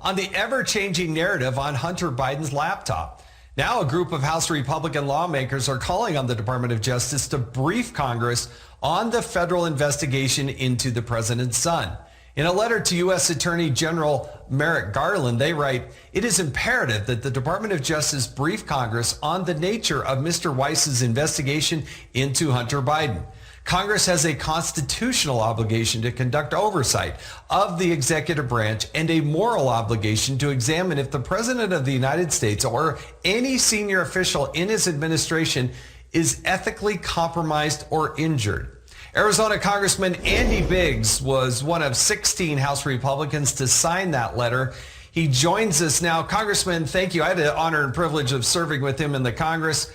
on the ever-changing narrative on Hunter Biden's laptop. Now a group of House Republican lawmakers are calling on the Department of Justice to brief Congress on the federal investigation into the president's son. In a letter to U.S. Attorney General Merrick Garland, they write, "It is imperative that the Department of Justice brief Congress on the nature of Mr. Weiss's investigation into Hunter Biden. Congress has a constitutional obligation to conduct oversight of the executive branch and a moral obligation to examine if the President of the United States or any senior official in his administration is ethically compromised or injured." Arizona Congressman Andy Biggs was one of 16 House Republicans to sign that letter. He joins us now. Congressman, thank you. I had the honor and privilege of serving with him in the Congress.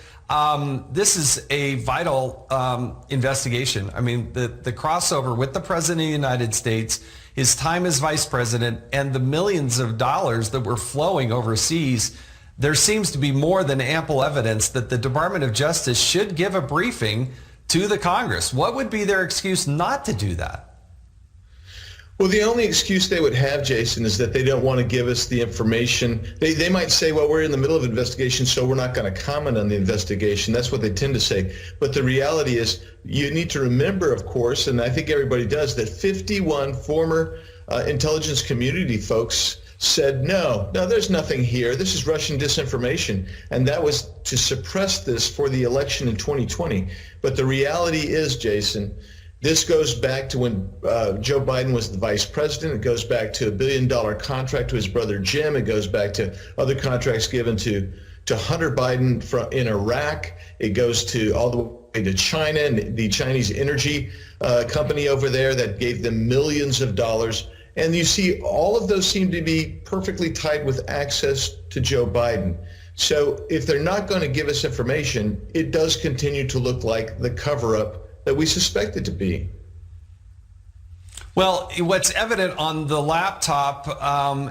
This is a vital investigation. I mean, the crossover with the President of the United States, his time as vice president, and the millions of dollars that were flowing overseas, there seems to be more than ample evidence that the Department of Justice should give a briefing to the Congress. What would be their excuse not to do that? Well, the only excuse they would have, Jason, is that they don't want to give us the information. They might say, well, we're in the middle of an investigation, so we're not going to comment on the investigation. That's what they tend to say. But the reality is, you need to remember, of course, and I think everybody does, that 51 former intelligence community folks said, no, there's nothing here. This is Russian disinformation. And that was to suppress this for the election in 2020. But the reality is, Jason, this goes back to when Joe Biden was the vice president. It goes back to $1 billion contract to his brother Jim. It goes back to other contracts given to Hunter Biden in Iraq. It goes to all the way to China and the Chinese energy company over there that gave them millions of dollars. And you see all of those seem to be perfectly tied with access to Joe Biden. So if they're not going to give us information, it does continue to look like the cover-up that we suspect it to be. Well, what's evident on the laptop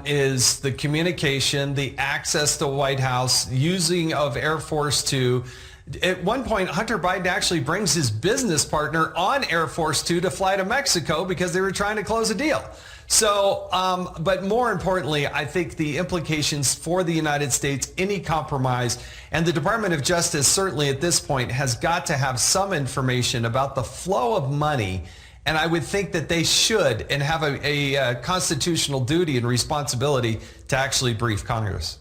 is the communication, the access to White House, using of Air Force Two. At one point, Hunter Biden actually brings his business partner on Air Force Two to fly to Mexico because they were trying to close a deal. So, but more importantly, I think the implications for the United States, any compromise, and the Department of Justice certainly at this point has got to have some information about the flow of money. And I would think that they should and have a constitutional duty and responsibility to actually brief Congress.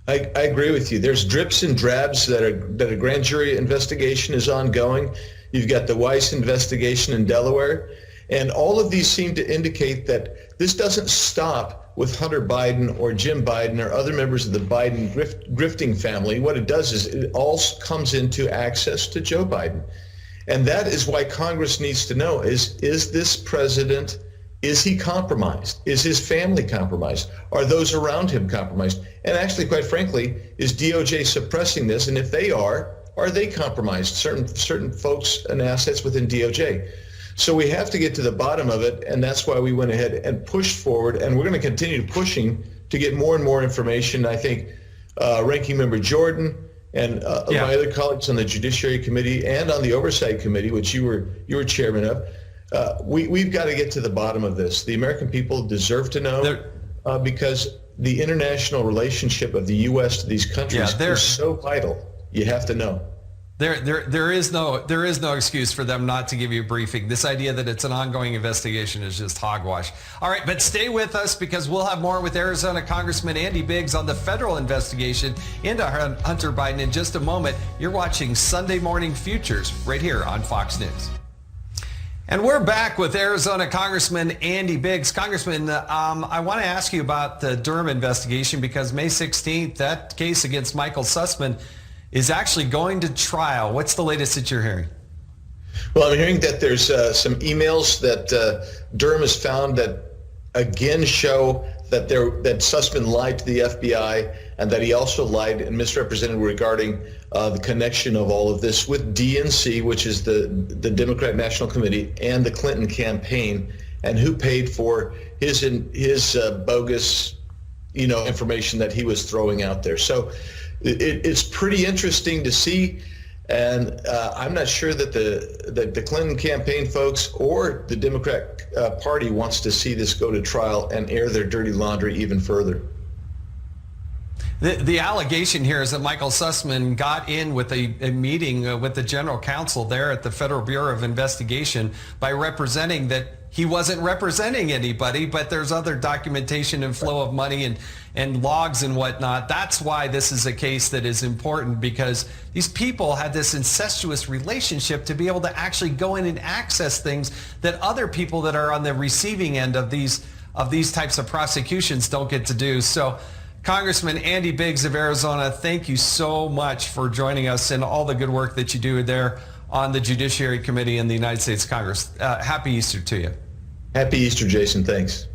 I agree with you. There's drips and drabs that a grand jury investigation is ongoing. You've got the Weiss investigation in Delaware. And all of these seem to indicate that this doesn't stop with Hunter Biden or Jim Biden or other members of the Biden grifting family. What it does is it all comes into access to Joe Biden. And that is why Congress needs to know, is this president, is he compromised? Is his family compromised? Are those around him compromised? And actually, quite frankly, is DOJ suppressing this? And if they are they compromised? Certain folks and assets within DOJ. So we have to get to the bottom of it, and that's why we went ahead and pushed forward, and we're going to continue pushing to get more and more information. I think Ranking Member Jordan and my other colleagues on the Judiciary Committee and on the Oversight Committee, which you were chairman of, we've got to get to the bottom of this. The American people deserve to know because the international relationship of the U.S. to these countries is so vital. You have to know. There is no excuse for them not to give you a briefing. This idea that it's an ongoing investigation is just hogwash. All right, but stay with us because we'll have more with Arizona Congressman Andy Biggs on the federal investigation into Hunter Biden in just a moment. You're watching Sunday Morning Futures right here on Fox News. And we're back with Arizona Congressman Andy Biggs. Congressman, I want to ask you about the Durham investigation because May 16th, that case against Michael Sussman is actually going to trial. What's the latest that you're hearing? Well, I'm hearing that there's some emails that Durham has found that again show that Sussman lied to the FBI and that he also lied and misrepresented regarding the connection of all of this with DNC, which is the Democrat National Committee, and the Clinton campaign, and who paid for his bogus, information that he was throwing out there. So it's pretty interesting to see. And I'm not sure that the Clinton campaign folks or the Democrat Party wants to see this go to trial and air their dirty laundry even further. The allegation here is that Michael Sussman got in with a meeting with the general counsel there at the Federal Bureau of Investigation by representing that he wasn't representing anybody, but there's other documentation and flow of money and logs and whatnot. That's why this is a case that is important, because these people had this incestuous relationship to be able to actually go in and access things that other people that are on the receiving end of these types of prosecutions don't get to do. So, Congressman Andy Biggs of Arizona, thank you so much for joining us and all the good work that you do there on the Judiciary Committee in the United States Congress. Happy Easter to you. Happy Easter, Jason. Thanks.